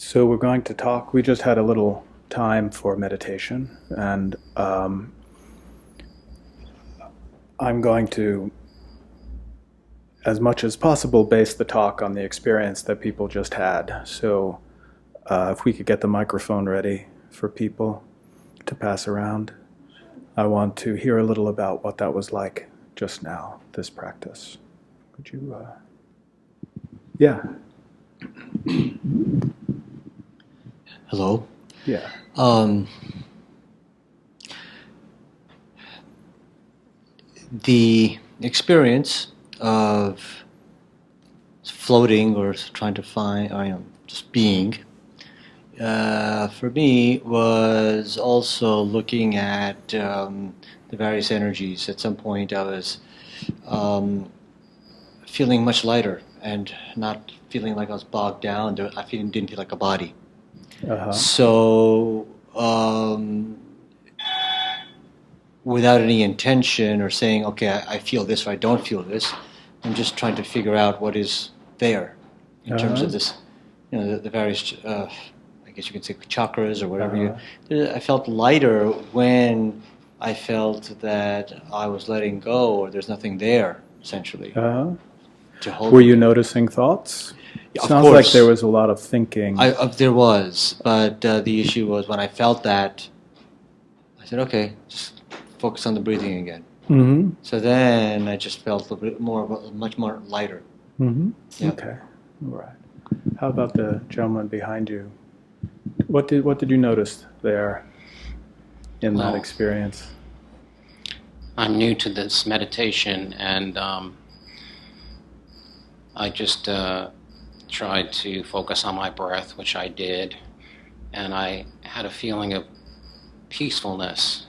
So we're going to talk. We just had a little time for meditation, and I'm going to, as much as possible, base the talk on the experience that people just had. So if we could get the microphone ready for people to pass around, I want to hear a little about what that was like just now, this practice. Would you, yeah. Hello. Yeah. The experience of floating or trying to find, just being, for me was also looking at the various energies. At some point I was feeling much lighter and not feeling like I was bogged down. Didn't feel like a body. Uh-huh. So, without any intention or saying, okay, I feel this or I don't feel this, I'm just trying to figure out what is there in terms of this, the various, I guess you could say chakras or whatever. I felt lighter when I felt that I was letting go or there's nothing there, essentially. To hold. Were you noticing thoughts? Of Sounds course. like there was a lot of thinking. There was, but the issue was when I felt that, I said, okay, just focus on the breathing again. Mm-hmm. So then I just felt a bit much more lighter. Mm-hmm. Yeah. Okay. All right. How about the gentleman behind you? What did you notice there in that experience? I'm new to this meditation, and I just tried to focus on my breath, which I did, and I had a feeling of peacefulness.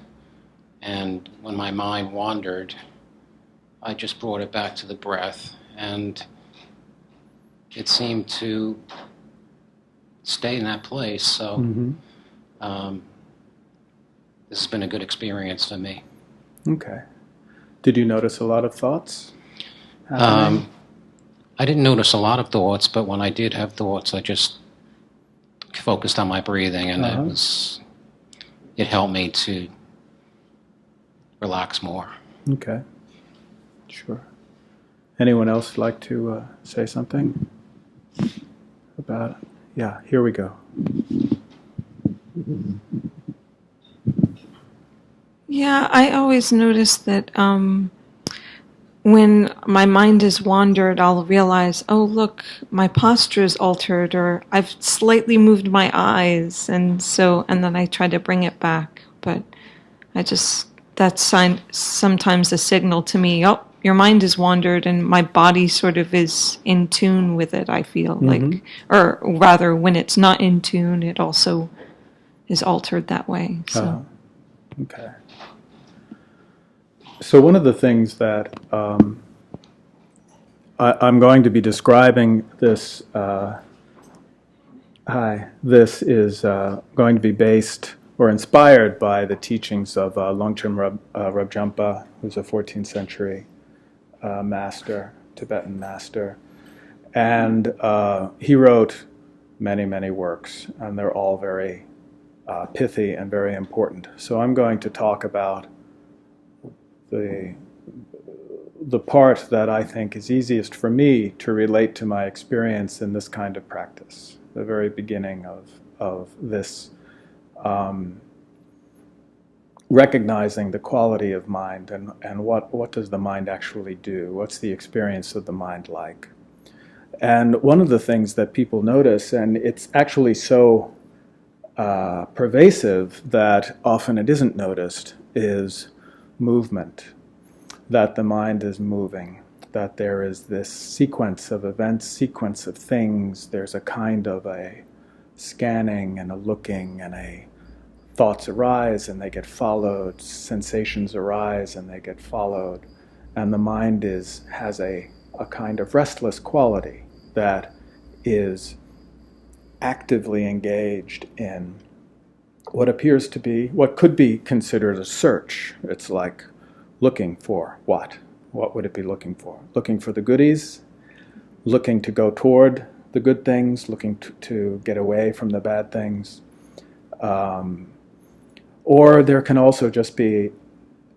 And when my mind wandered, I just brought it back to the breath, and it seemed to stay in that place. So this has been a good experience for me. Okay. Did you notice a lot of thoughts? I didn't notice a lot of thoughts, but when I did have thoughts, I just focused on my breathing, and it helped me to relax more. Okay. Sure. Anyone else like to say something about it? Yeah, here we go. Yeah, I always notice that when my mind has wandered, I'll realize, oh, look, my posture is altered, or I've slightly moved my eyes, and then I try to bring it back. But that's sometimes a signal to me, oh, your mind has wandered, and my body sort of is in tune with it, I feel like. Or rather, when it's not in tune, it also is altered that way. So. Okay. So one of the things that I'm going to be describing this, this is going to be based or inspired by the teachings of Longchen Rabjampa, who's a 14th century master, Tibetan master. And he wrote many, many works, and they're all very pithy and very important. So I'm going to talk about the part that I think is easiest for me to relate to my experience in this kind of practice, the very beginning of this recognizing the quality of mind and what does the mind actually do, what's the experience of the mind like. And one of the things that people notice, and it's actually so pervasive that often it isn't noticed, is movement, that the mind is moving, that there is this sequence of events, sequence of things. There's a kind of a scanning and a looking, and thoughts arise and they get followed, sensations arise and they get followed, and the mind has a kind of restless quality that is actively engaged in what appears to be, what could be considered a search. It's like looking for what? What would it be looking for? Looking for the goodies, looking to go toward the good things, looking to get away from the bad things. Or there can also just be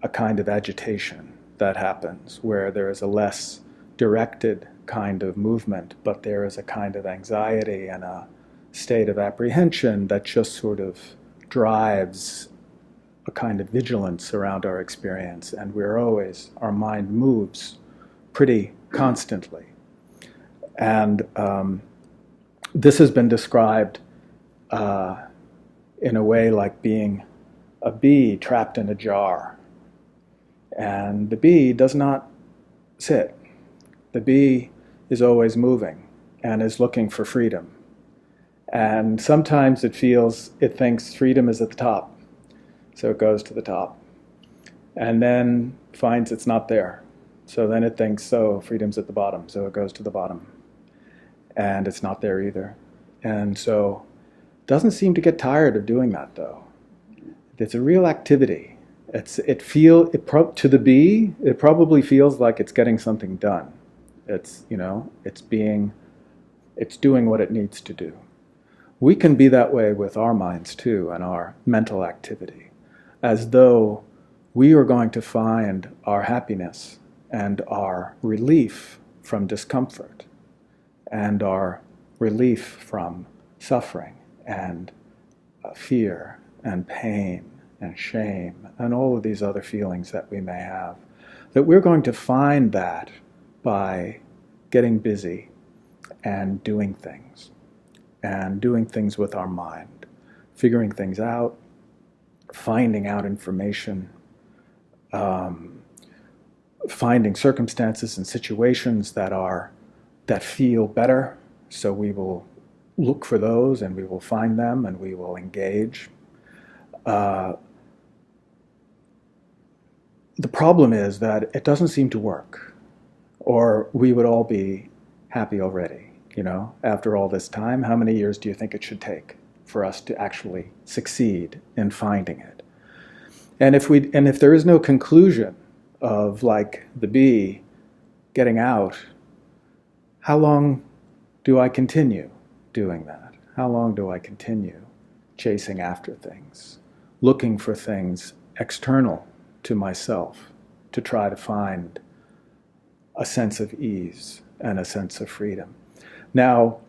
a kind of agitation that happens where there is a less directed kind of movement, but there is a kind of anxiety and a state of apprehension that just sort of drives a kind of vigilance around our experience, and our mind moves pretty constantly. And this has been described in a way like being a bee trapped in a jar. And the bee does not sit. The bee is always moving and is looking for freedom. And sometimes it thinks freedom is at the top. So it goes to the top. And then finds it's not there. So then it thinks, so freedom's at the bottom. So it goes to the bottom. And it's not there either. And so it doesn't seem to get tired of doing that, though. It's a real activity. To the bee, it probably feels like it's getting something done. It's doing what it needs to do. We can be that way with our minds too, and our mental activity, as though we are going to find our happiness and our relief from discomfort and our relief from suffering and fear and pain and shame and all of these other feelings that we may have, that we're going to find that by getting busy and doing things with our mind, figuring things out, finding out information, finding circumstances and situations that feel better. So we will look for those and we will find them and we will engage. The problem is that it doesn't seem to work, or we would all be happy already. After all this time, how many years do you think it should take for us to actually succeed in finding it? And if there is no conclusion of, like the bee getting out, how long do I continue doing that? How long do I continue chasing after things, looking for things external to myself to try to find a sense of ease and a sense of freedom? Now,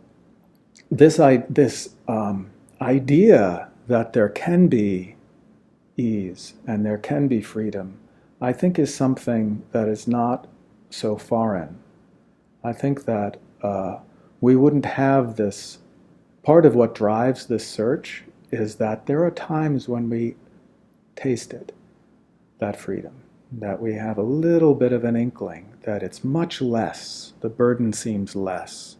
this idea that there can be ease and there can be freedom, I think is something that is not so foreign. I think that we wouldn't have this. Part of what drives this search is that there are times when we tasted that freedom, that we have a little bit of an inkling that it's much less, the burden seems less,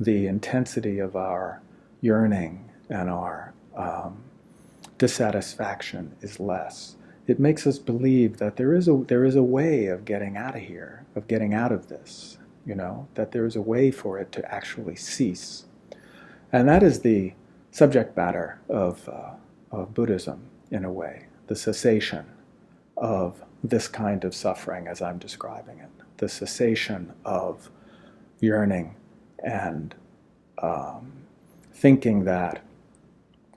the intensity of our yearning and our dissatisfaction is less. It makes us believe that there is a way of getting out of here, of getting out of this, that there is a way for it to actually cease. And that is the subject matter of Buddhism, in a way, the cessation of this kind of suffering as I'm describing it, the cessation of yearning and thinking that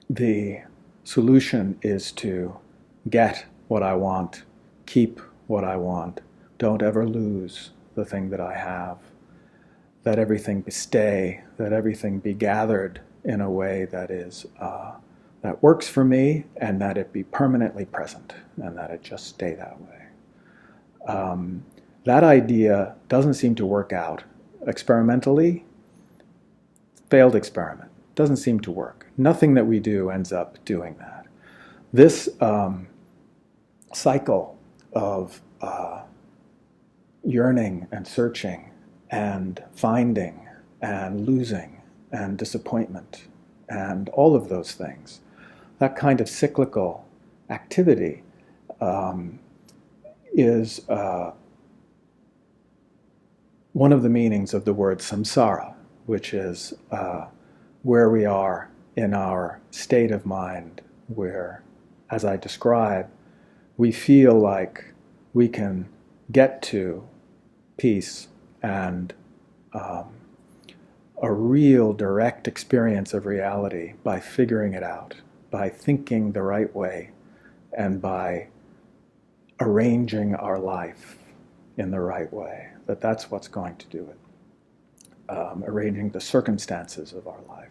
the solution is to get what I want, keep what I want, don't ever lose the thing that I have, that everything stay, that everything be gathered in a way that is that works for me, and that it be permanently present, and that it just stay that way. That idea doesn't seem to work out experimentally. Failed experiment. Doesn't seem to work. Nothing that we do ends up doing that. This cycle of yearning and searching and finding and losing and disappointment and all of those things, that kind of cyclical activity is one of the meanings of the word samsara, which is where we are in our state of mind where, as I describe, we feel like we can get to peace and a real direct experience of reality by figuring it out, by thinking the right way, and by arranging our life in the right way. That's what's going to do it. Arranging the circumstances of our life.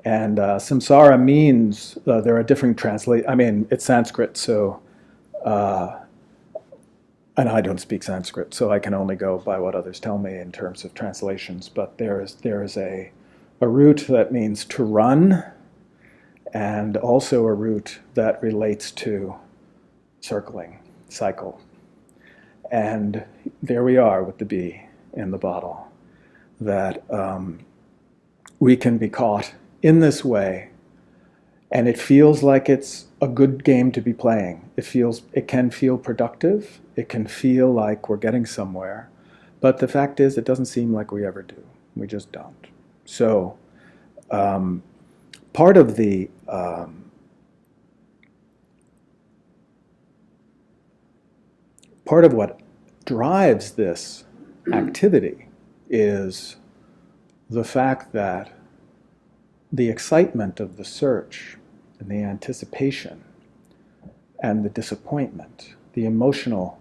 And samsara means, there are different it's Sanskrit, so, and I don't speak Sanskrit, so I can only go by what others tell me in terms of translations, but there is a root that means to run, and also a root that relates to circling, cycle. And there we are with the bee in the bottle, that we can be caught in this way, and it feels like it's a good game to be playing. It can feel productive, it can feel like we're getting somewhere, but the fact is it doesn't seem like we ever do. We just don't. So part of what drives this activity is the fact that the excitement of the search and the anticipation and the disappointment, the emotional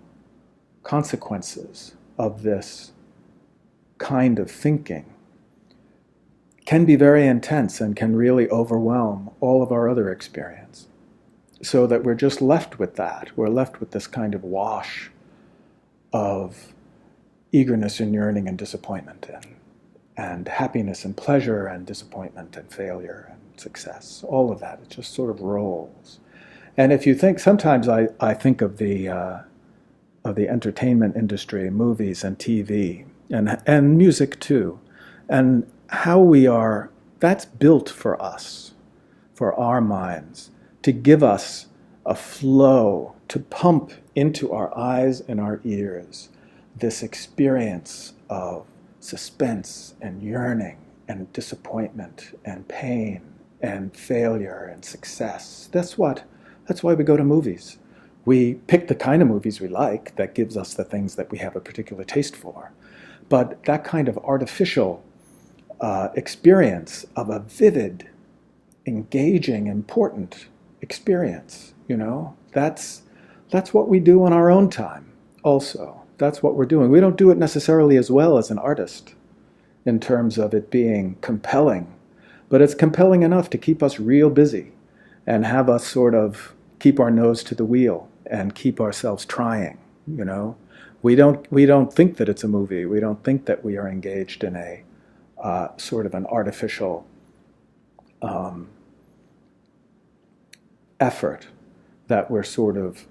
consequences of this kind of thinking can be very intense and can really overwhelm all of our other experience. So that we're just left with that. We're left with this kind of wash of eagerness and yearning and disappointment and happiness and pleasure and disappointment and failure and success. All of that, it just sort of rolls. And if you think, sometimes I think of the entertainment industry, movies and TV and music too, and how that's built for us, for our minds, to give us a flow, to pump into our eyes and our ears this experience of suspense and yearning and disappointment and pain and failure and success. That's why we go to movies. We pick the kind of movies we like that gives us the things that we have a particular taste for. But that kind of artificial experience of a vivid, engaging, important experience, that's what we do on our own time also. That's what we're doing. We don't do it necessarily as well as an artist in terms of it being compelling, but it's compelling enough to keep us real busy and have us sort of keep our nose to the wheel and keep ourselves trying, We don't think that it's a movie. We don't think that we are engaged in a sort of an artificial effort, that we're sort of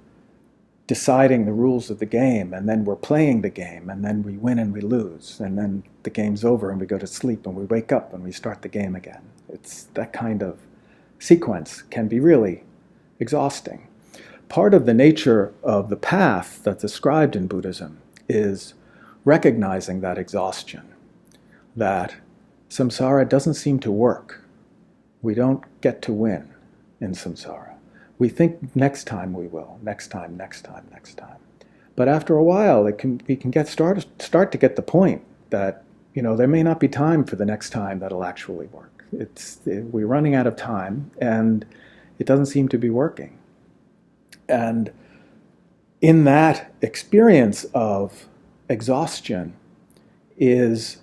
deciding the rules of the game, and then we're playing the game, and then we win and we lose, and then the game's over and we go to sleep and we wake up and we start the game again. It's that kind of sequence can be really exhausting. Part of the nature of the path that's described in Buddhism is recognizing that exhaustion, that samsara doesn't seem to work. We don't get to win in samsara. We think next time we will, next time. But after a while, we can start to get the point that there may not be time for the next time that'll actually work. We're running out of time, and it doesn't seem to be working. And in that experience of exhaustion is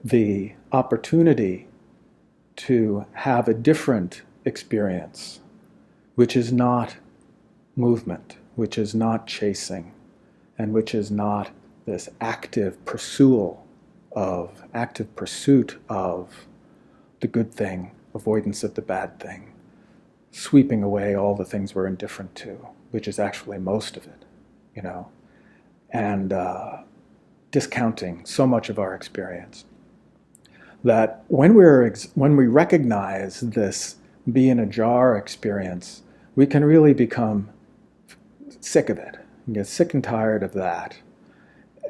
the opportunity to have a different experience, which is not movement, which is not chasing, and which is not this active pursuit of the good thing, avoidance of the bad thing, sweeping away all the things we're indifferent to, which is actually most of it, and discounting so much of our experience. That when we recognize this be in a jar experience, we can really become sick of it and get sick and tired of that.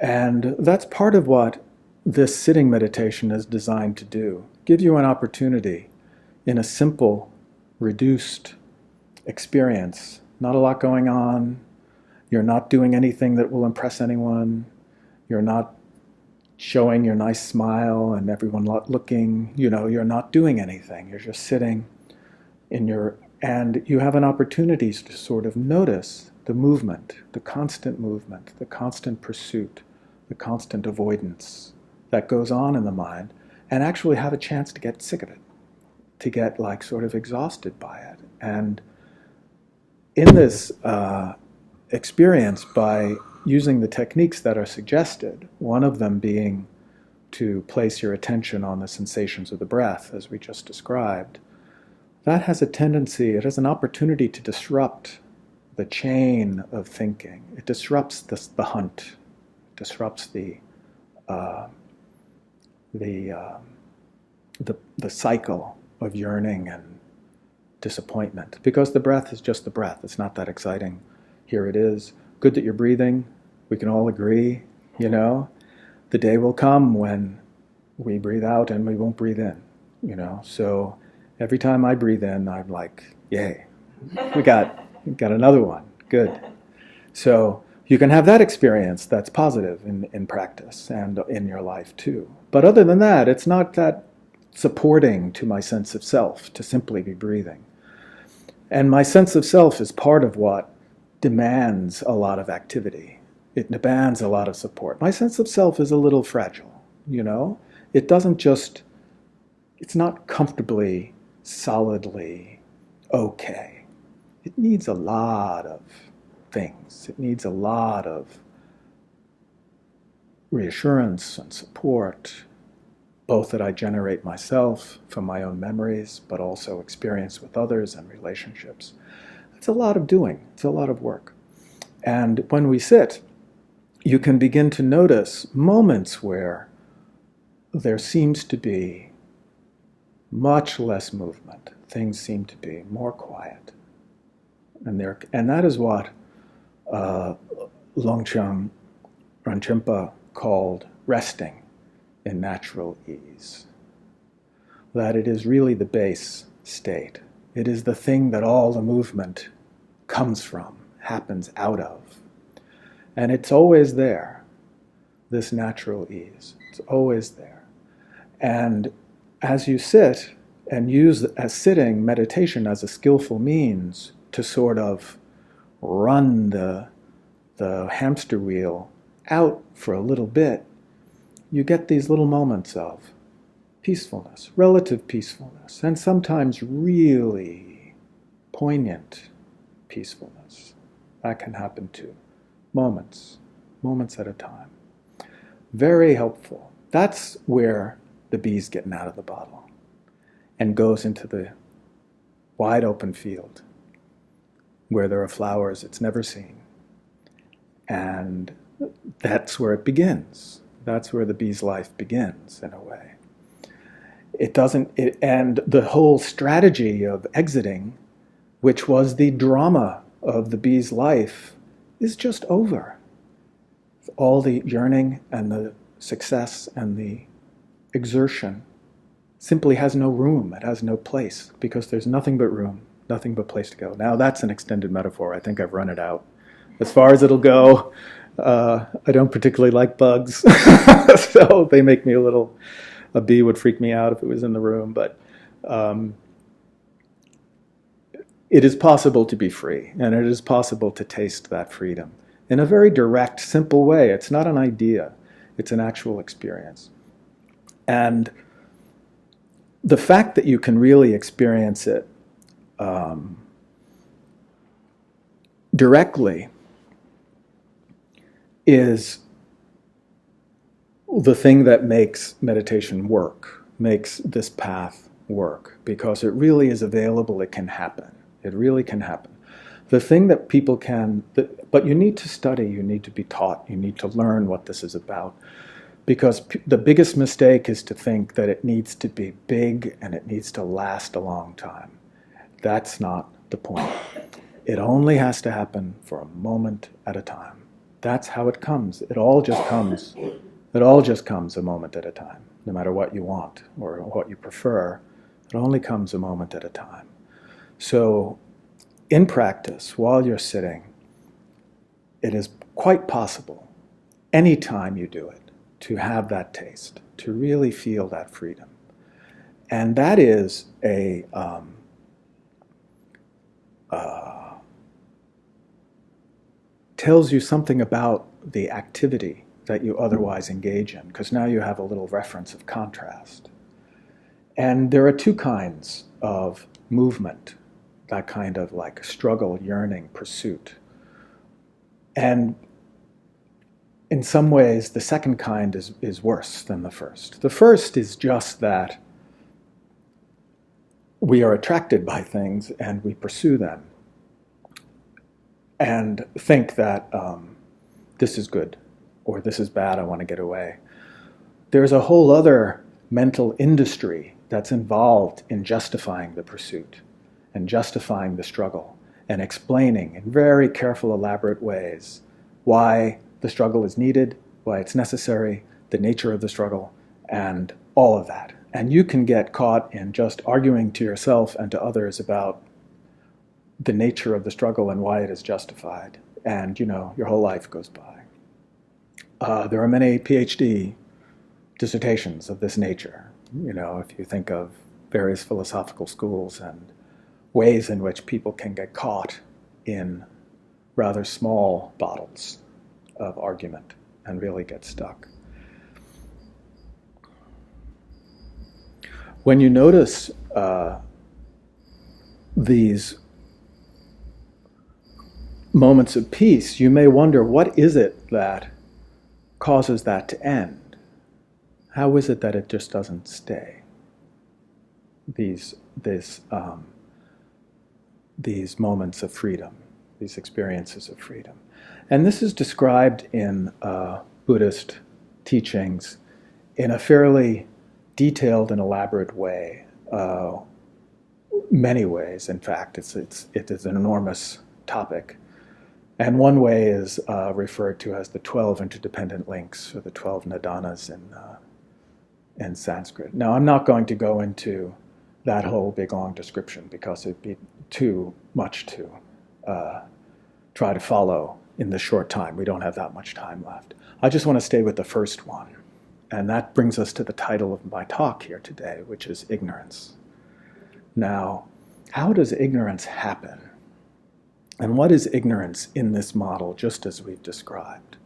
And that's part of what this sitting meditation is designed to do. Give you an opportunity in a simple, reduced experience. Not a lot going on. You're not doing anything that will impress anyone. You're not showing your nice smile and everyone looking, you're not doing anything. You're just sitting and you have an opportunity to sort of notice the movement, the constant pursuit, the constant avoidance that goes on in the mind, and actually have a chance to get sick of it, to get like sort of exhausted by it. And in this experience, by using the techniques that are suggested, one of them being to place your attention on the sensations of the breath, as we just described, that has a tendency, it has an opportunity to disrupt the chain of thinking. It disrupts the hunt, disrupts the cycle of yearning and disappointment, because the breath is just the breath. It's not that exciting. Here it is. Good that you're breathing. We can all agree, the day will come when we breathe out and we won't breathe in, So every time I breathe in, I'm like, yay, we got another one. Good. So you can have that experience that's positive in practice and in your life too. But other than that, it's not that supporting to my sense of self to simply be breathing. And my sense of self is part of what demands a lot of activity. It demands a lot of support. My sense of self is a little fragile, It doesn't just, it's not comfortably, solidly okay. It needs a lot of things. It needs a lot of reassurance and support, both that I generate myself from my own memories, but also experience with others and relationships. It's a lot of doing. It's a lot of work. And when we sit, you can begin to notice moments where there seems to be much less movement. Things seem to be more quiet. And that is what Longchen Rinpoche called resting in natural ease. That it is really the base state. It is the thing that all the movement comes from, happens out of. And it's always there, this natural ease. It's always there. And as you sit and use as sitting meditation as a skillful means to sort of run the hamster wheel out for a little bit, you get these little moments of peacefulness, relative peacefulness, and sometimes really poignant peacefulness. That can happen too. Moments at a time. Very helpful. That's where the bee's getting out of the bottle and goes into the wide open field where there are flowers it's never seen. And that's where it begins. That's where the bee's life begins, in a way. And the whole strategy of exiting, which was the drama of the bee's life, is just over. All the yearning and the success and the exertion simply has no room. It has no place, because there's nothing but room, nothing but place to go. Now that's an extended metaphor. I think I've run it out. As far as it'll go, I don't particularly like bugs, so they make me a bee would freak me out if it was in the room, but it is possible to be free, and it is possible to taste that freedom in a very direct, simple way. It's not an idea, it's an actual experience. And the fact that you can really experience it directly is the thing that makes meditation work, makes this path work, because it really is available. It can happen. It really can happen. The thing that people but you need to study, you need to be taught, you need to learn what this is about. Because the biggest mistake is to think that it needs to be big and it needs to last a long time. That's not the point. It only has to happen for a moment at a time. That's how it comes. It all just comes. It all just comes a moment at a time, no matter what you want or what you prefer. It only comes a moment at a time. So in practice, while you're sitting, it is quite possible, anytime you do it, to have that taste, to really feel that freedom. And that is tells you something about the activity that you otherwise engage in, because now you have a little reference of contrast. And there are two kinds of movement, that kind of like struggle, yearning, pursuit. And in some ways, the second kind is worse than the first. The first is just that we are attracted by things and we pursue them and think that this is good or this is bad, I want to get away. There's a whole other mental industry that's involved in justifying the pursuit and justifying the struggle and explaining in very careful, elaborate ways why the struggle is needed, why it's necessary, the nature of the struggle, and all of that. And you can get caught in just arguing to yourself and to others about the nature of the struggle and why it is justified. And, your whole life goes by. There are many PhD dissertations of this nature. If you think of various philosophical schools and ways in which people can get caught in rather small bottles of argument and really get stuck. When you notice these moments of peace, you may wonder, what is it that causes that to end? How is it that it just doesn't stay? These moments of freedom, these experiences of freedom. And this is described in Buddhist teachings in a fairly detailed and elaborate way. Many ways, in fact. It is an enormous topic. And one way is referred to as the 12 interdependent links, or the 12 nadanas in Sanskrit. Now, I'm not going to go into that whole big long description because it'd be too much to try to follow in the short time. We don't have that much time left. I just want to stay with the first one. And that brings us to the title of my talk here today, which is ignorance. Now, how does ignorance happen? And what is ignorance in this model, just as we've described?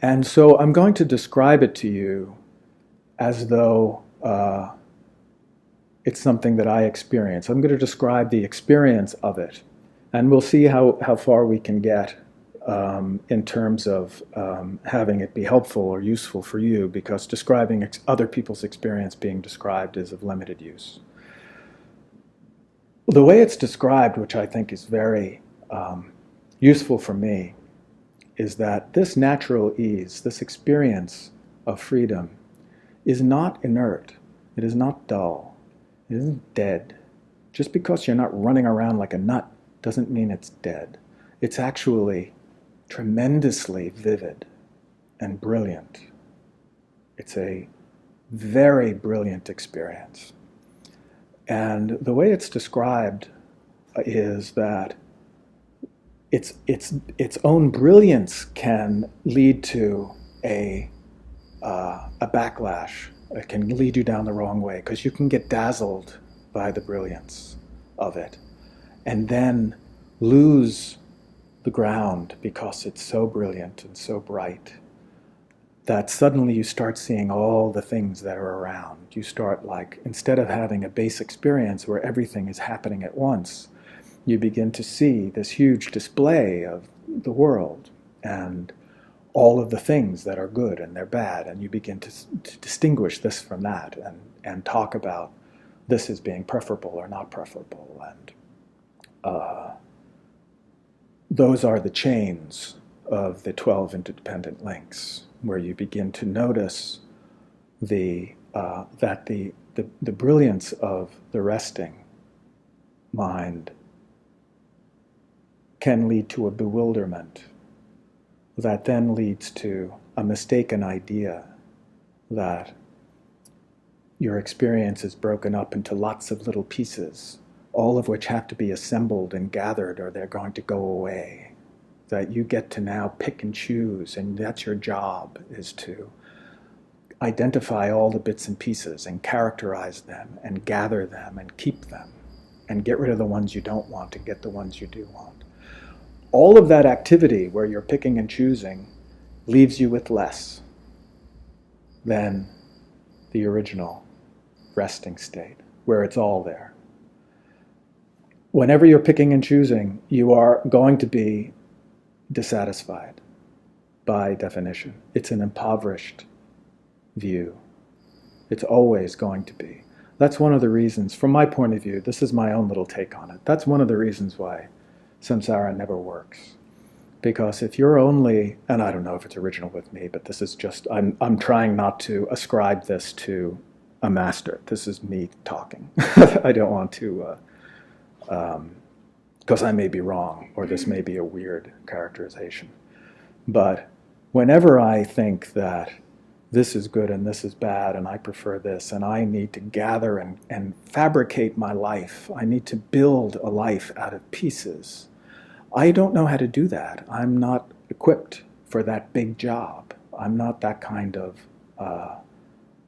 And so I'm going to describe it to you as though it's something that I experience. I'm going to describe the experience of it. And we'll see how far we can get in terms of having it be helpful or useful for you, because describing other people's experience being described is of limited use. The way it's described, which I think is very useful for me, is that this natural ease, this experience of freedom, is not inert. It is not dull. It isn't dead. Just because you're not running around like a nut doesn't mean it's dead. It's actually tremendously vivid and brilliant. It's a very brilliant experience. And the way it's described is that its own brilliance can lead to a backlash. It can lead you down the wrong way, because you can get dazzled by the brilliance of it and then lose the ground because it's so brilliant and so bright that suddenly you start seeing all the things that are around. You start, like, instead of having a base experience where everything is happening at once, you begin to see this huge display of the world and all of the things that are good and they're bad, and you begin to distinguish this from that and talk about this as being preferable or not preferable. And those are the chains of the 12 interdependent links, where you begin to notice that the brilliance of the resting mind can lead to a bewilderment that then leads to a mistaken idea that your experience is broken up into lots of little pieces, all of which have to be assembled and gathered or they're going to go away. That you get to now pick and choose, and that's your job, is to identify all the bits and pieces and characterize them and gather them and keep them and get rid of the ones you don't want and get the ones you do want. All of that activity where you're picking and choosing leaves you with less than the original resting state, where it's all there. Whenever you're picking and choosing, you are going to be dissatisfied by definition. It's an impoverished view. It's always going to be. That's one of the reasons, from my point of view, this is my own little take on it, that's one of the reasons why samsara never works. Because if you're only, and I don't know if it's original with me, but this is just, I'm trying not to ascribe this to a master. This is me talking. I don't want to, because I may be wrong, or this may be a weird characterization. But whenever I think that this is good and this is bad and I prefer this and I need to gather and fabricate my life, I need to build a life out of pieces, I don't know how to do that. I'm not equipped for that big job. I'm not that kind of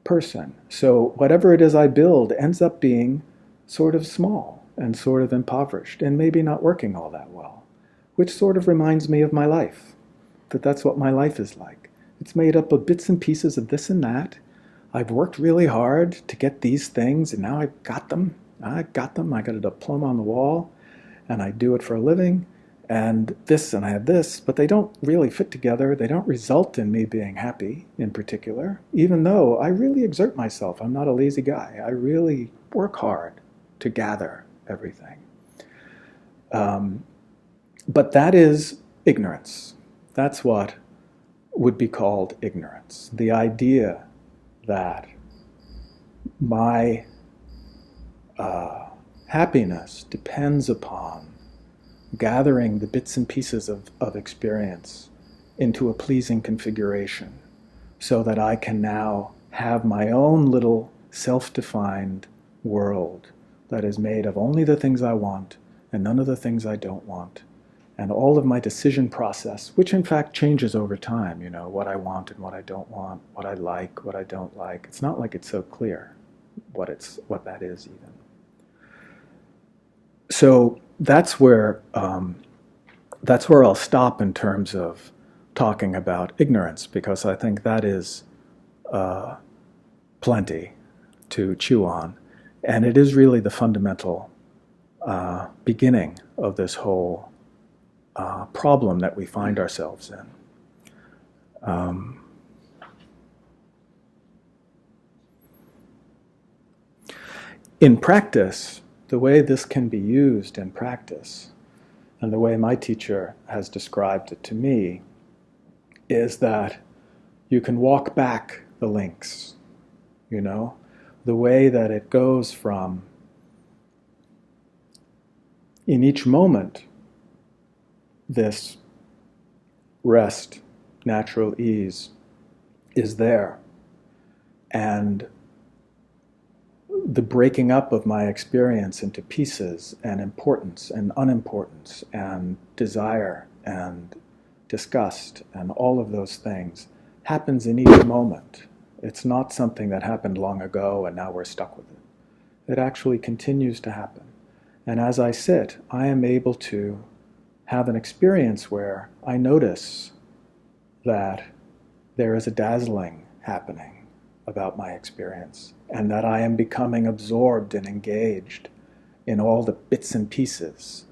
person. So whatever it is I build ends up being sort of small and sort of impoverished and maybe not working all that well, which sort of reminds me of my life, that's what my life is like. It's made up of bits and pieces of this and that. I've worked really hard to get these things, and now I've got them. I got a diploma on the wall, and I do it for a living, and this, and I have this, but they don't really fit together. They don't result in me being happy in particular, even though I really exert myself. I'm not a lazy guy. I really work hard to gather everything. But that is ignorance. That's what would be called ignorance. The idea that my happiness depends upon gathering the bits and pieces of experience into a pleasing configuration so that I can now have my own little self-defined world that is made of only the things I want and none of the things I don't want. And all of my decision process, which in fact changes over time, you know, what I want and what I don't want, what I like, what I don't like. It's not like it's so clear what that is even. So that's where I'll stop in terms of talking about ignorance, because I think that is plenty to chew on, and it is really the fundamental beginning of this whole problem that we find ourselves in. In practice, the way this can be used in practice, and the way my teacher has described it to me, is that you can walk back the links, you know, the way that it goes from, in each moment, this rest, natural ease is there. And the breaking up of my experience into pieces and importance and unimportance and desire and disgust and all of those things happens in each moment. It's not something that happened long ago and now we're stuck with it. It actually continues to happen. And as I sit, I am able to have an experience where I notice that there is a dazzling happening about my experience, and that I am becoming absorbed and engaged in all the bits and pieces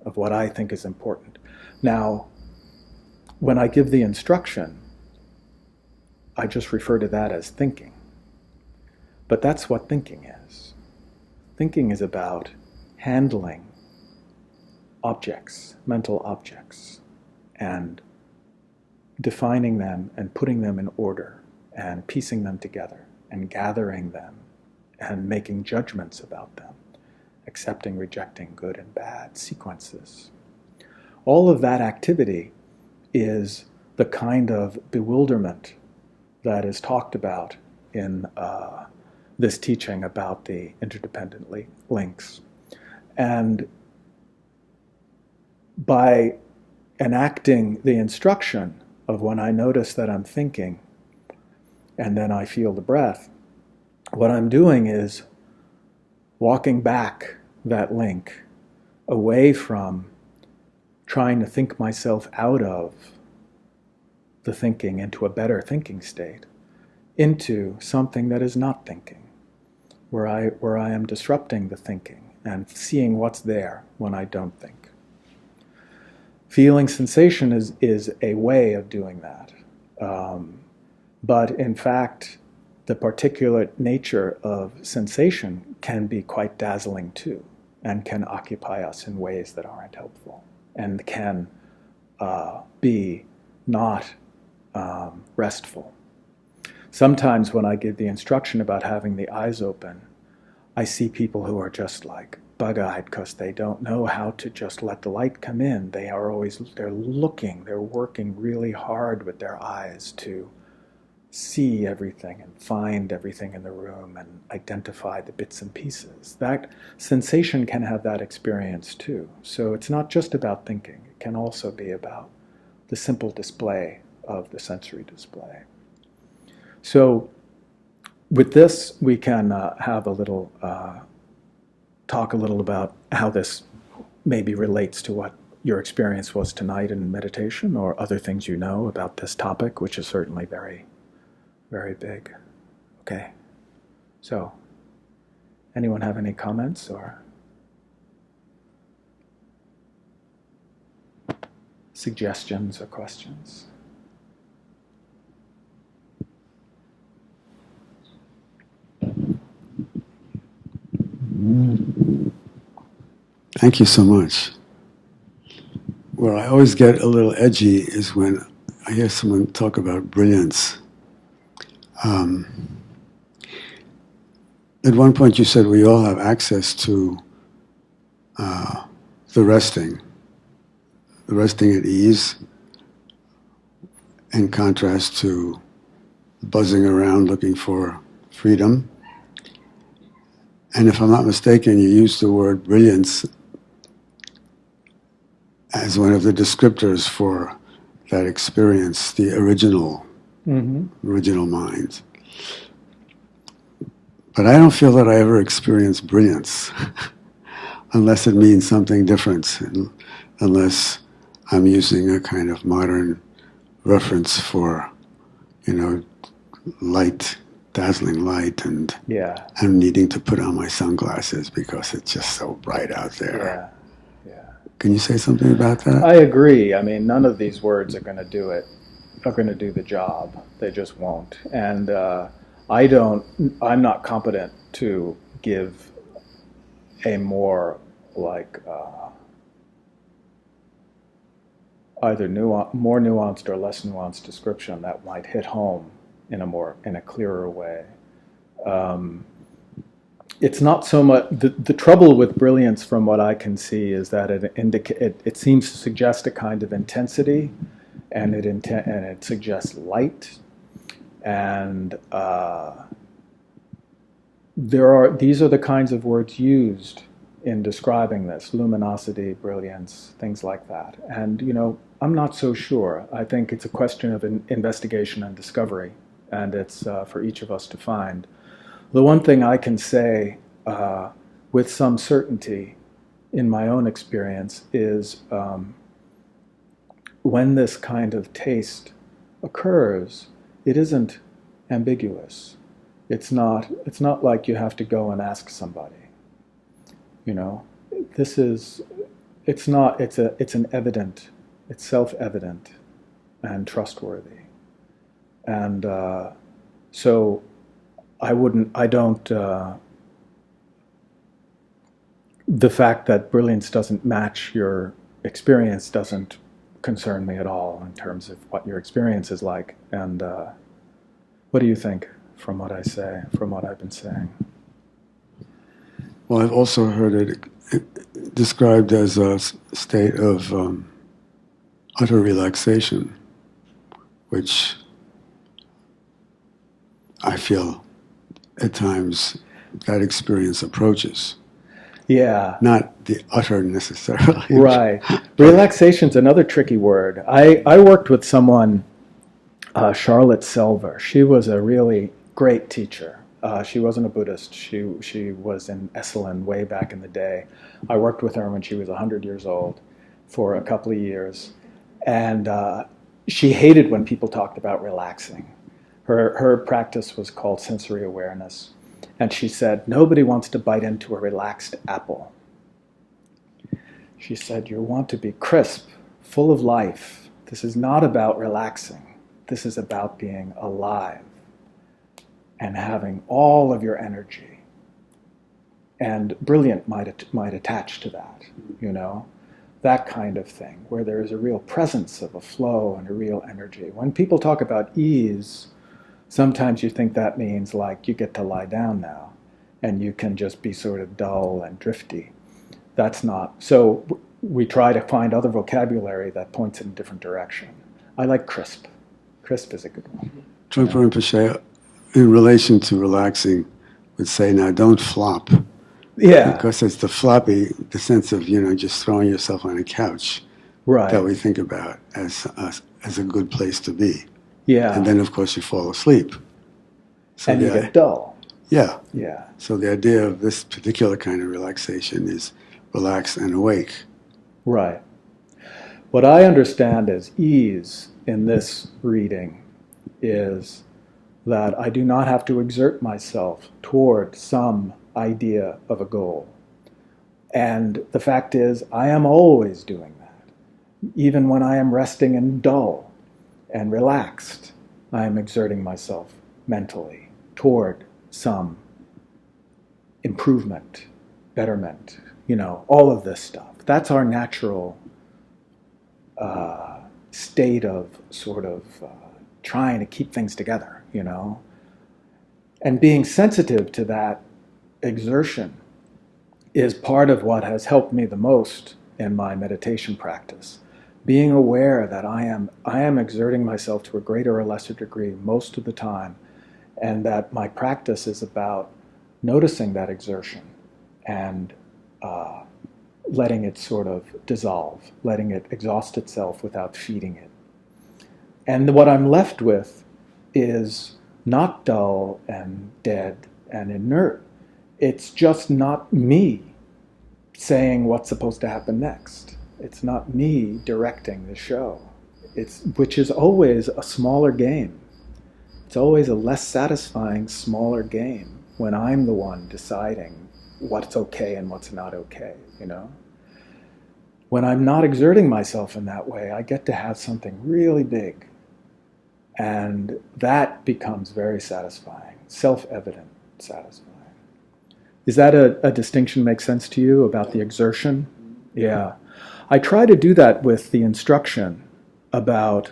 of what I think is important. Now, when I give the instruction, I just refer to that as thinking. But that's what thinking is. Thinking is about handling objects, mental objects, and defining them and putting them in order and piecing them together and gathering them and making judgments about them, accepting, rejecting good and bad sequences. All of that activity is the kind of bewilderment that is talked about in this teaching about the interdependent links. And by enacting the instruction of when I notice that I'm thinking, and then I feel the breath, what I'm doing is walking back that link away from trying to think myself out of the thinking into a better thinking state, into something that is not thinking, where I am disrupting the thinking and seeing what's there when I don't think. Feeling sensation is a way of doing that. But in fact, the particular nature of sensation can be quite dazzling too, and can occupy us in ways that aren't helpful, and can be not restful. Sometimes when I give the instruction about having the eyes open, I see people who are just like bug-eyed because they don't know how to just let the light come in. They're looking, they're working really hard with their eyes to see everything and find everything in the room and identify the bits and pieces. That sensation can have that experience too. So it's not just about thinking. It can also be about the simple display of the sensory display. So with this, we can have a little, talk a little about how this maybe relates to what your experience was tonight in meditation, or other things you know about this topic, which is certainly very, very big. Okay. So, anyone have any comments or suggestions or questions? Thank you so much. Where I always get a little edgy is when I hear someone talk about brilliance. At one point you said we all have access to the resting at ease, in contrast to buzzing around looking for freedom. And if I'm not mistaken, you used the word brilliance as one of the descriptors for that experience, the original mind. But I don't feel that I ever experienced brilliance, unless it means something different, unless I'm using a kind of modern reference for, light, dazzling light, and I'm needing to put on my sunglasses because it's just so bright out there. Can you say something about that? I agree. I mean, none of these words are going to do the job. They just won't. And I'm not competent to give a more either more nuanced or less nuanced description that might hit home in a clearer way. It's not so much the trouble with brilliance, from what I can see, is that it seems to suggest a kind of intensity, and it suggests light, and these are the kinds of words used in describing this: luminosity, brilliance, things like that. And I'm not so sure. I think it's a question of investigation and discovery, and it's for each of us to find. The one thing I can say with some certainty in my own experience is when this kind of taste occurs, it isn't ambiguous. It's not like you have to go and ask somebody. It's self-evident and trustworthy. And so the fact that brilliance doesn't match your experience doesn't concern me at all in terms of what your experience is like. And what do you think from what I've been saying? Well, I've also heard it described as a state of utter relaxation, which I feel at times that experience approaches. Yeah. Not the utter necessarily. Right. Relaxation's another tricky word. I worked with someone Charlotte Selver. She was a really great teacher. She wasn't a Buddhist. She was in Esalen way back in the day. I worked with her when she was 100 years old for a couple of years. And she hated when people talked about relaxing. Her practice was called sensory awareness. And she said, nobody wants to bite into a relaxed apple. She said, you want to be crisp, full of life. This is not about relaxing. This is about being alive and having all of your energy. And brilliant might attach to that, you know, that kind of thing, where there is a real presence of a flow and a real energy. When people talk about ease, sometimes you think that means like you get to lie down now and you can just be sort of dull and drifty. That's not. So we try to find other vocabulary that points in a different direction. I like crisp. Crisp is a good one. Trungpa Rinpoche, in relation to relaxing, would say, now don't flop. Yeah. Because it's the floppy, the sense of, you know, just throwing yourself on a couch, right, that we think about as a good place to be. Yeah. And then, of course, you fall asleep. So and you get dull. Yeah. Yeah. So the idea of this particular kind of relaxation is relax and awake. Right. What I understand as ease in this reading is that I do not have to exert myself toward some idea of a goal. And the fact is, I am always doing that. Even when I am resting and dull and relaxed, I am exerting myself mentally toward some improvement, betterment, you know, all of this stuff. That's our natural state of sort of trying to keep things together, you know. And being sensitive to that exertion is part of what has helped me the most in my meditation practice. Being aware that I am exerting myself to a greater or lesser degree most of the time, and that my practice is about noticing that exertion and letting it sort of dissolve, letting it exhaust itself without feeding it. And what I'm left with is not dull and dead and inert. It's just not me saying what's supposed to happen next. It's not me directing the show. Which is always a smaller game. It's always a less satisfying, smaller game when I'm the one deciding what's okay and what's not okay, you know? When I'm not exerting myself in that way, I get to have something really big. And that becomes very satisfying, self-evident satisfying. Is that a distinction make sense to you about the exertion? Yeah. I try to do that with the instruction about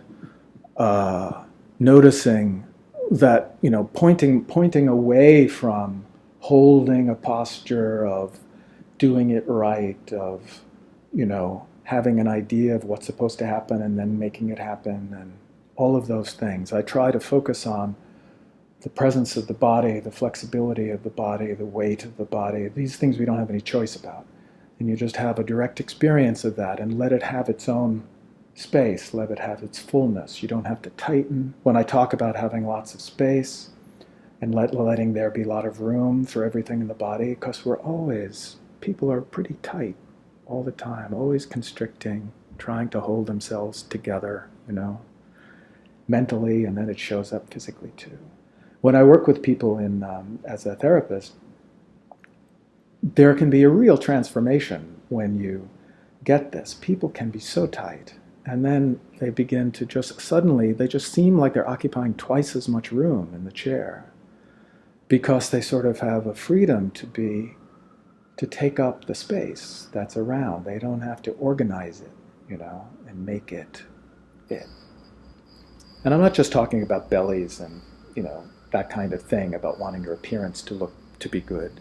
noticing that, you know, pointing away from holding a posture of doing it right, of, you know, having an idea of what's supposed to happen and then making it happen, and all of those things. I try to focus on the presence of the body, the flexibility of the body, the weight of the body, these things we don't have any choice about. And you just have a direct experience of that and let it have its own space, let it have its fullness. You don't have to tighten. When I talk about having lots of space and letting there be a lot of room for everything in the body, because people are pretty tight all the time, always constricting, trying to hold themselves together, you know, mentally, and then it shows up physically too. When I work with people as a therapist, there can be a real transformation when you get this. People can be so tight, and then they begin to they just seem like they're occupying twice as much room in the chair, because they sort of have a freedom to take up the space that's around. They don't have to organize it, you know, and make it. And I'm not just talking about bellies and, you know, that kind of thing about wanting your appearance to be good.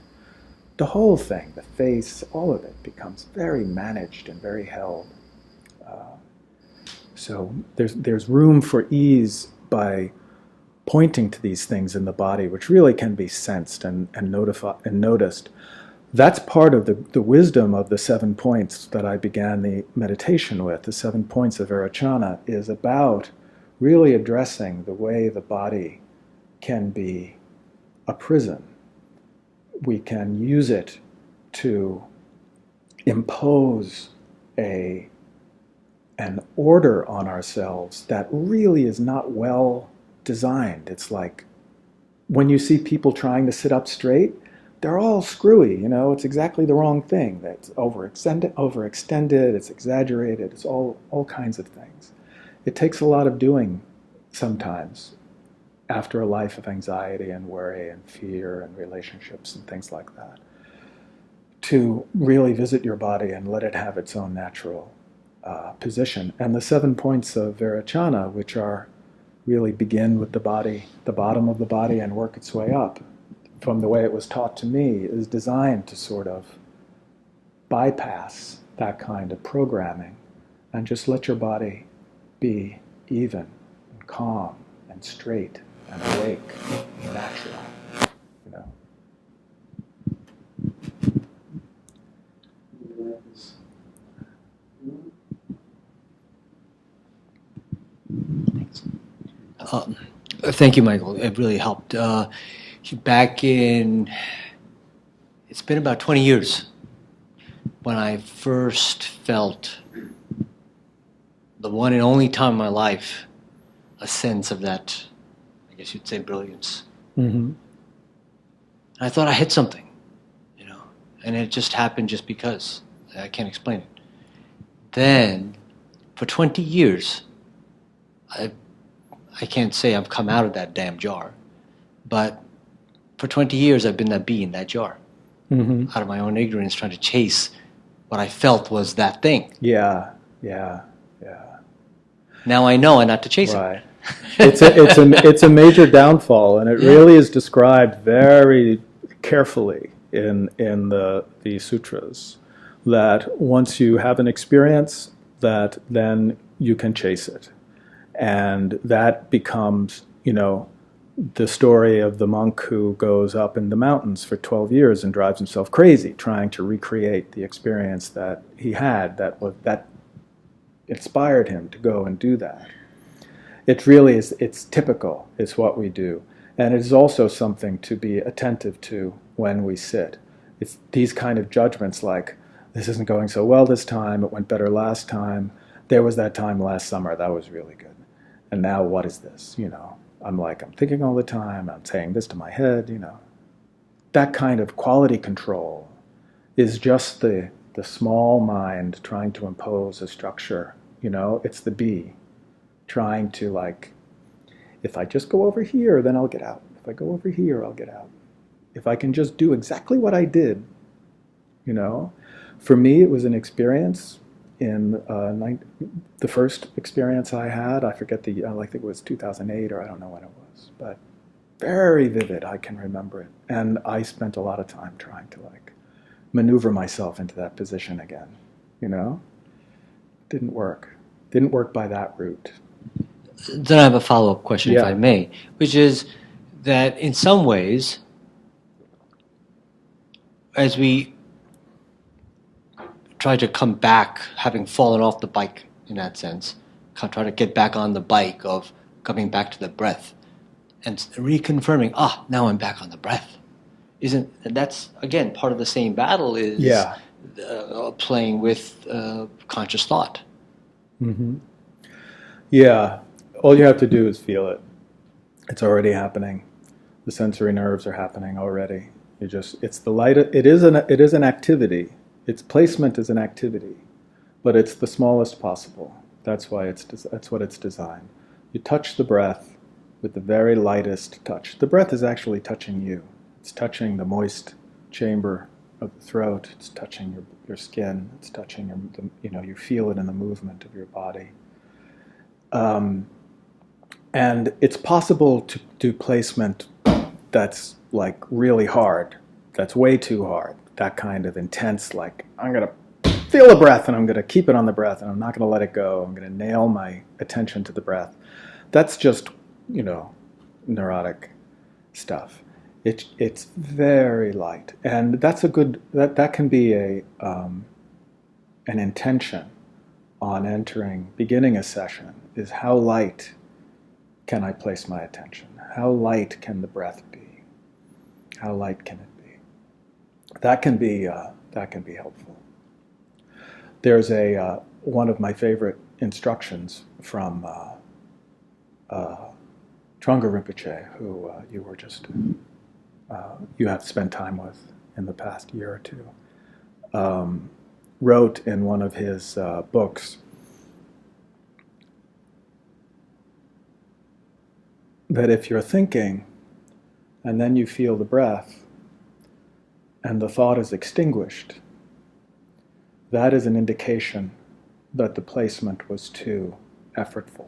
The whole thing, the face, all of it becomes very managed and very held. So there's room for ease by pointing to these things in the body, which really can be sensed and noticed. That's part of the wisdom of the 7 points that I began the meditation with. The 7 points of Vairochana is about really addressing the way the body can be a prison. We can use it to impose an order on ourselves that really is not well designed. It's like when you see people trying to sit up straight, they're all screwy, it's exactly the wrong thing. That's overextended, it's exaggerated, it's all kinds of things. It takes a lot of doing sometimes after a life of anxiety and worry and fear and relationships and things like that, to really visit your body and let it have its own natural position. And the 7 points of Virachana, which really begin with the body, the bottom of the body, and work its way up, from the way it was taught to me, is designed to sort of bypass that kind of programming and just let your body be even and calm and straight and awake and natural, Thank you, Michael. It really helped. Back in, it's been about 20 years when I first felt, the one and only time in my life, a sense of that, I guess you'd say, brilliance. Mm-hmm. I thought I hit something, and it just happened just because. I can't explain it. Then, for 20 years, I can't say I've come out of that damn jar, but for 20 years I've been that bee in that jar, out of my own ignorance, trying to chase what I felt was that thing. Yeah. Now I know not to chase it. It's a major downfall, and it really is described very carefully in the sutras, that once you have an experience, that then you can chase it. And that becomes, the story of the monk who goes up in the mountains for 12 years and drives himself crazy trying to recreate the experience that he had that inspired him to go and do that. It really is, it's typical, it's what we do. And it is also something to be attentive to when we sit. It's these kind of judgments like, this isn't going so well this time, it went better last time, there was that time last summer, that was really good. And now what is this, I'm thinking all the time, I'm saying this to my head, That kind of quality control is just the small mind trying to impose a structure, it's the bee trying to if I just go over here, then I'll get out. If I go over here, I'll get out. If I can just do exactly what I did, For me, it was an experience in the first experience I had. I forget I think it was 2008 or I don't know when it was, but very vivid. I can remember it, and I spent a lot of time trying to maneuver myself into that position again. Didn't work by that route. Then I have a follow-up question, if I may, which is that in some ways, as we try to come back, having fallen off the bike in that sense, try to get back on the bike of coming back to the breath and reconfirming, now I'm back on the breath. That's, again, part of the same battle is playing with conscious thought. Mm-hmm. Yeah. All you have to do is feel it. It's already happening. The sensory nerves are happening already. It's the light. It is an activity. Its placement is an activity, but it's the smallest possible. That's what it's designed. You touch the breath with the very lightest touch. The breath is actually touching you. It's touching the moist chamber of the throat. It's touching your skin. It's touching you feel it in the movement of your body. And it's possible to do placement that's really hard, that's way too hard, that kind of intense, I'm going to feel the breath and I'm going to keep it on the breath and I'm not going to let it go. I'm going to nail my attention to the breath. That's just, neurotic stuff. It's very light. And that's that can be an intention on beginning a session, is how light can I place my attention? How light can the breath be? How light can it be? That can be helpful. There's one of my favorite instructions from Trungpa Rinpoche, who you were just you have spent time with in the past year or two. Wrote in one of his books that if you're thinking and then you feel the breath and the thought is extinguished, that is an indication that the placement was too effortful.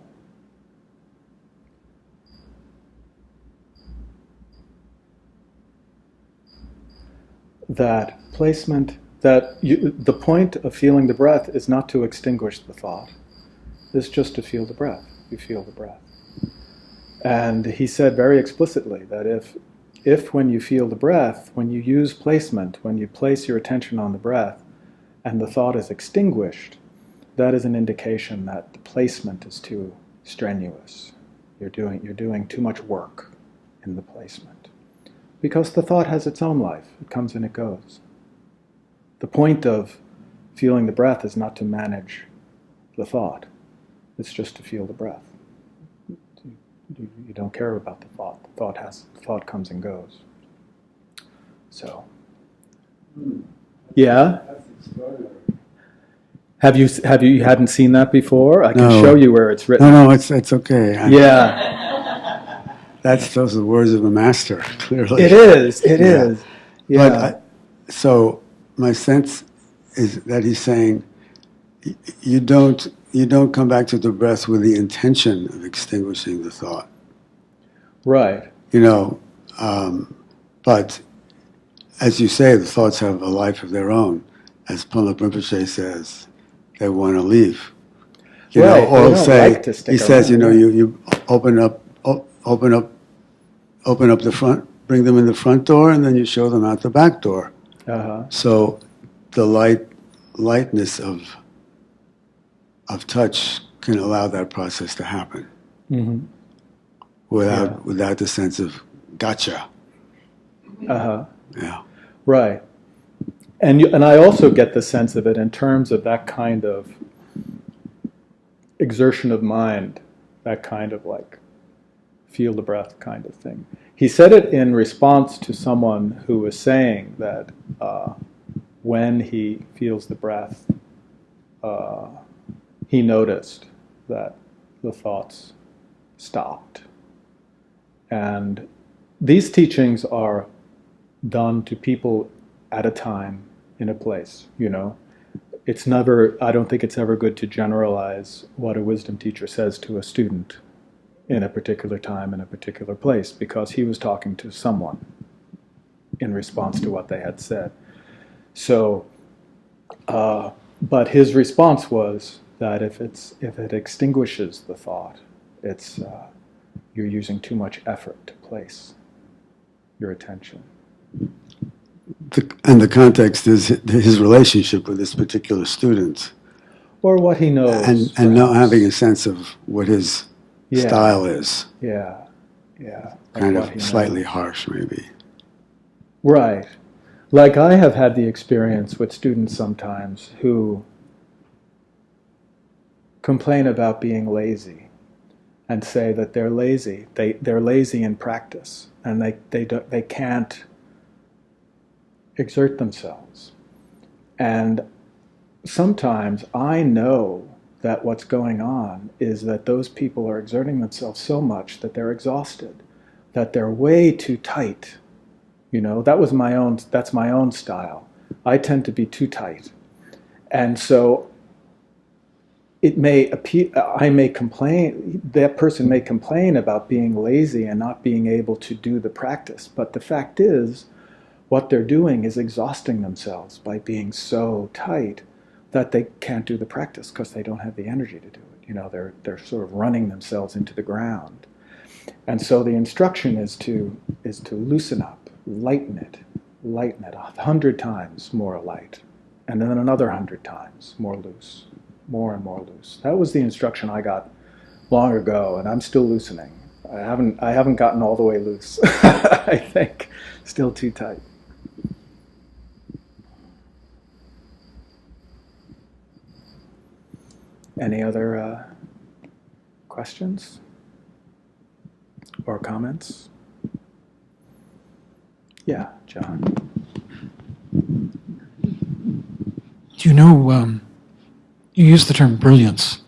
That placement, the point of feeling the breath is not to extinguish the thought. It's just to feel the breath. You feel the breath. And he said very explicitly that if when you feel the breath, when you use placement, when you place your attention on the breath, and the thought is extinguished, that is an indication that the placement is too strenuous. You're doing too much work in the placement. Because the thought has its own life. It comes and it goes. The point of feeling the breath is not to manage the thought. It's just to feel the breath. You don't care about the thought. The thought comes and goes. So, yeah. Have you hadn't seen that before? I can show you where it's written. No, it's okay. Yeah. Those are the words of a master, clearly. It is. It is. Yeah. So my sense is that he's saying you don't come back to the breath with the intention of extinguishing the thought. Right. But as you say, the thoughts have a life of their own. As Pompa Rinpoche says, they want to leave. Right. Or say, like to stick he says, around. you open up the front, bring them in the front door, and then you show them out the back door. Uh-huh. So the lightness of touch can allow that process to happen. Mm-hmm. Without the sense of gotcha. Uh-huh. Yeah. Right. And I also get the sense of it in terms of that kind of exertion of mind, that kind of like feel the breath kind of thing. He said it in response to someone who was saying that when he feels the breath, he noticed that the thoughts stopped. And these teachings are done to people at a time in a place, It's never, I don't think it's ever good to generalize what a wisdom teacher says to a student in a particular time, in a particular place, because he was talking to someone in response to what they had said. So, but his response was that if it extinguishes the thought, it's you're using too much effort to place your attention. And the context is his relationship with this particular student. Or what he knows. And not having a sense of what his style is. Yeah. Kind of slightly harsh, maybe. Right. Like I have had the experience with students sometimes who complain about being lazy and say that they're lazy. They're lazy in practice and they can't exert themselves. And sometimes I know that what's going on is that those people are exerting themselves so much that they're exhausted, that they're way too tight. That's my own style. I tend to be too tight. And so that person may complain about being lazy and not being able to do the practice. But the fact is, what they're doing is exhausting themselves by being so tight that they can't do the practice because they don't have the energy to do it. They're sort of running themselves into the ground. And so the instruction is to loosen up, lighten it 100 times more light, and then another 100 times more loose, more and more loose. That was the instruction I got long ago, and I'm still loosening. I haven't gotten all the way loose. I think still too tight. Any other questions or comments? Yeah, John. Do you know, you use the term brilliance.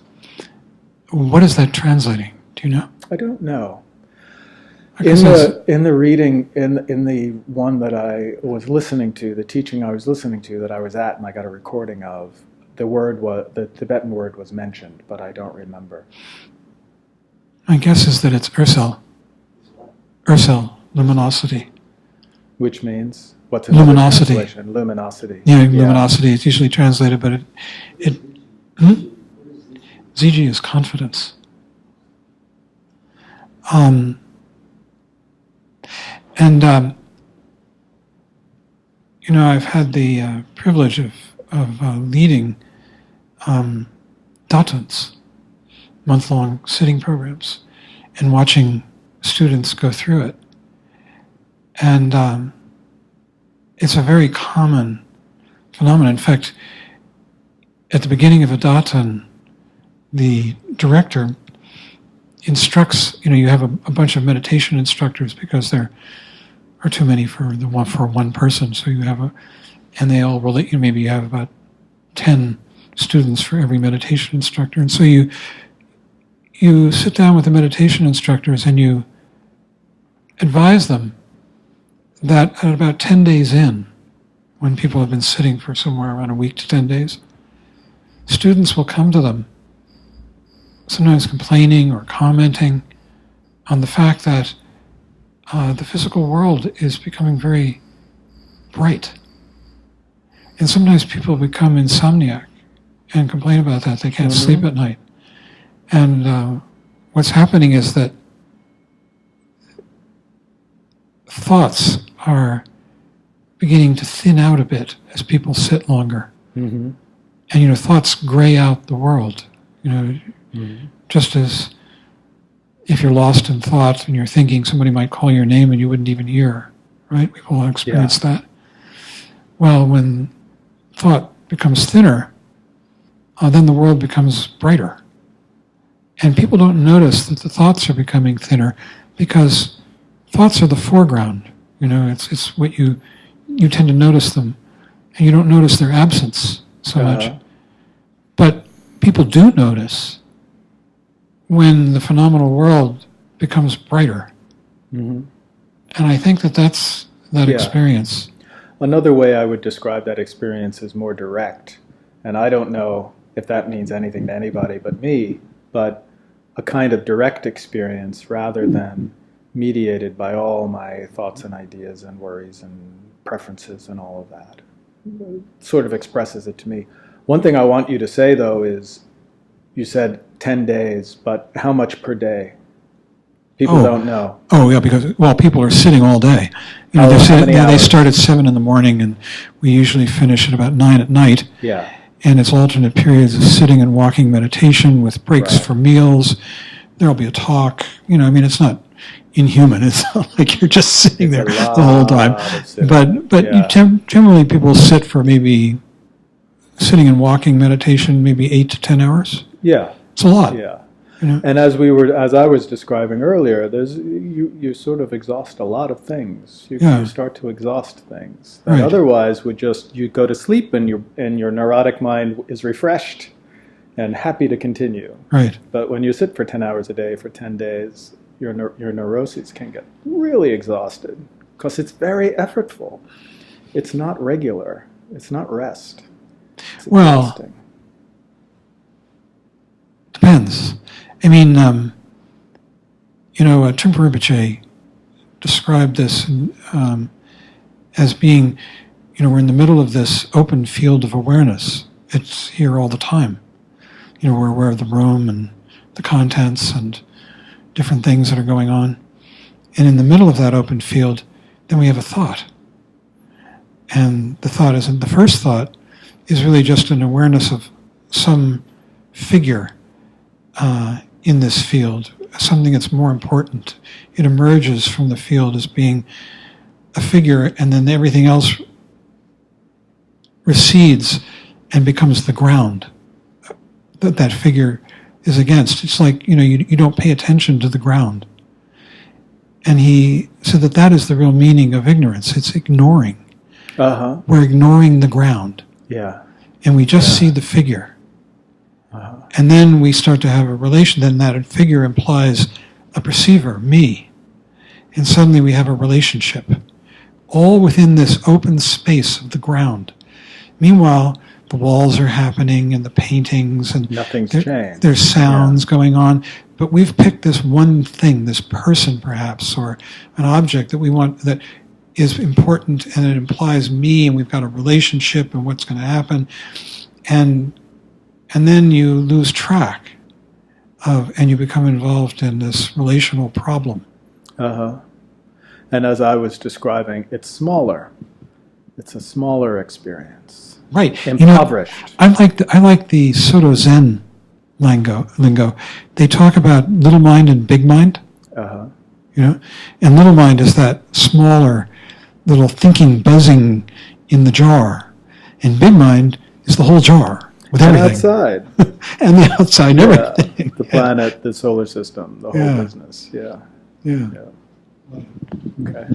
What is that translating? Do you know? I don't know. In the reading, in the one that I was listening to, the teaching I was listening to that I was at and I got a recording of, the Tibetan word was mentioned, but I don't remember. My guess is that it's ursel. Ursel, luminosity. Which means? What's another luminosity. Translation? Luminosity. Yeah, luminosity. It's usually translated, but ZG is confidence. I've had the privilege of leading datans, month-long sitting programs, and watching students go through it. And it's a very common phenomenon. In fact, at the beginning of a datan, the director instructs, you have a bunch of meditation instructors because there are too many for one person. So you have and they all relate, maybe you have about 10 students for every meditation instructor. And so you sit down with the meditation instructors and you advise them that at about 10 days in, when people have been sitting for somewhere around a week to 10 days, students will come to them, sometimes complaining or commenting on the fact that the physical world is becoming very bright. And sometimes people become insomniac and complain about that. They can't sleep at night. And what's happening is that thoughts are beginning to thin out a bit as people sit longer. Mm-hmm. And, thoughts gray out the world. Just as if you're lost in thought and you're thinking somebody might call your name and you wouldn't even hear, right? We've all experienced that. Well, when thought becomes thinner, then the world becomes brighter. And people don't notice that the thoughts are becoming thinner because thoughts are the foreground. It's what you tend to notice them, and you don't notice their absence so much. But people do notice when the phenomenal world becomes brighter. Mm-hmm. And I think that's that experience. Another way I would describe that experience is more direct. And I don't know if that means anything to anybody but me, but a kind of direct experience rather than mediated by all my thoughts and ideas and worries and preferences and all of that. Sort of expresses it to me. One thing I want you to say, though, is you said 10 days, but how much per day? People don't know. Oh, yeah, because, people are sitting all day. They start at 7 in the morning, and we usually finish at about 9 at night. Yeah. And it's alternate periods of sitting and walking meditation with breaks for meals. There'll be a talk. It's not inhuman. It's not like you're just sitting there the whole time. But generally people sit for maybe sitting and walking meditation, maybe 8 to 10 hours. Yeah. It's a lot. Yeah. And as I was describing earlier, you sort of exhaust a lot of things. You start to exhaust things that otherwise would you go to sleep and your neurotic mind is refreshed and happy to continue. Right. But when you sit for 10 hours a day for 10 days, your neuroses can get really exhausted because it's very effortful. It's not regular. It's not rest. It's exhausting. Depends. I mean, Trungpa Rinpoche described this as being, we're in the middle of this open field of awareness. It's here all the time. We're aware of the room and the contents and different things that are going on. And in the middle of that open field, then we have a thought. And the first thought is really just an awareness of some figure in this field, something that's more important. It emerges from the field as being a figure, and then everything else recedes and becomes the ground that that figure is against. It's like, you don't pay attention to the ground. And he said that that is the real meaning of ignorance. It's ignoring. Uh-huh. We're ignoring the ground. Yeah. And we just see the figure. Uh-huh. And then we start to have a relation. Then that figure implies a perceiver, me. And suddenly we have a relationship. All within this open space of the ground. Meanwhile, the walls are happening and the paintings and Nothing's changed. There's sounds going on. But we've picked this one thing, this person perhaps, or an object that we want, that is important, and it implies me, and we've got a relationship and what's going to happen. And then you lose track of, and you become involved in this relational problem. Uh-huh. And as I was describing, it's smaller. It's a smaller experience. Right. Impoverished. I like the Soto Zen lingo. They talk about little mind and big mind. Uh-huh. And little mind is that smaller little thinking buzzing in the jar, and big mind is the whole jar with everything. And outside. And the outside, and everything. The planet, the solar system, the whole business. Yeah. Okay.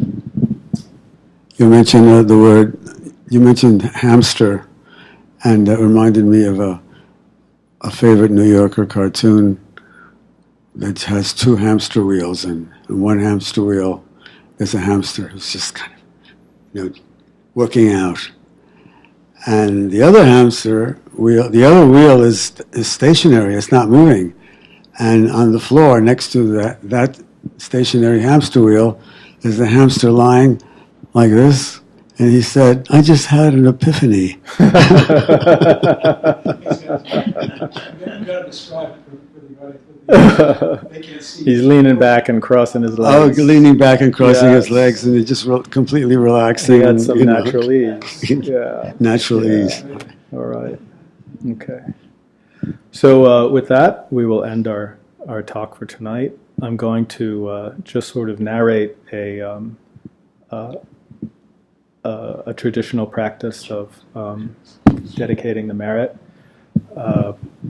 You mentioned you mentioned hamster, and that reminded me of a favorite New Yorker cartoon that has two hamster wheels, and one hamster wheel is a hamster who's just kind of, working out. And the other hamster wheel, the other wheel is stationary, it's not moving. And on the floor next to that stationary hamster wheel is the hamster lying like this. And he said, I just had an epiphany. He's leaning back and crossing his legs. Oh, leaning back and crossing his legs, and he's just completely relaxing. He had some natural ease. Yeah. Natural ease. All right. Okay. So with that, we will end our talk for tonight. I'm going to just sort of narrate a traditional practice of dedicating the merit.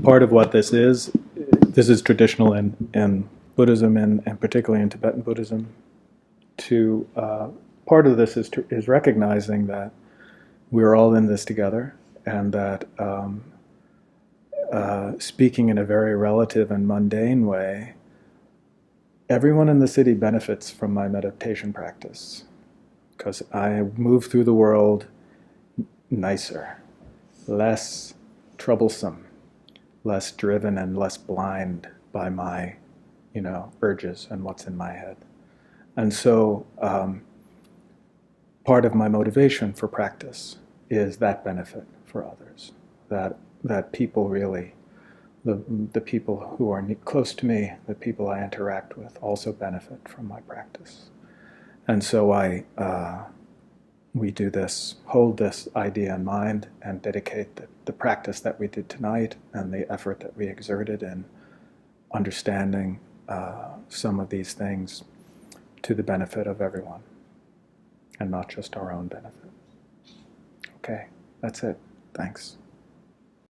Part of what this is traditional in Buddhism and particularly in Tibetan Buddhism. Part of this is recognizing that we're all in this together, and that speaking in a very relative and mundane way, everyone in the city benefits from my meditation practice, because I move through the world nicer, less troublesome, less driven and less blind by my, urges and what's in my head. And so part of my motivation for practice is that benefit for others, that people really, the people who are close to me, the people I interact with, also benefit from my practice. And so we do this, hold this idea in mind, and dedicate the practice that we did tonight and the effort that we exerted in understanding some of these things to the benefit of everyone, and not just our own benefit. Okay, that's it. Thanks.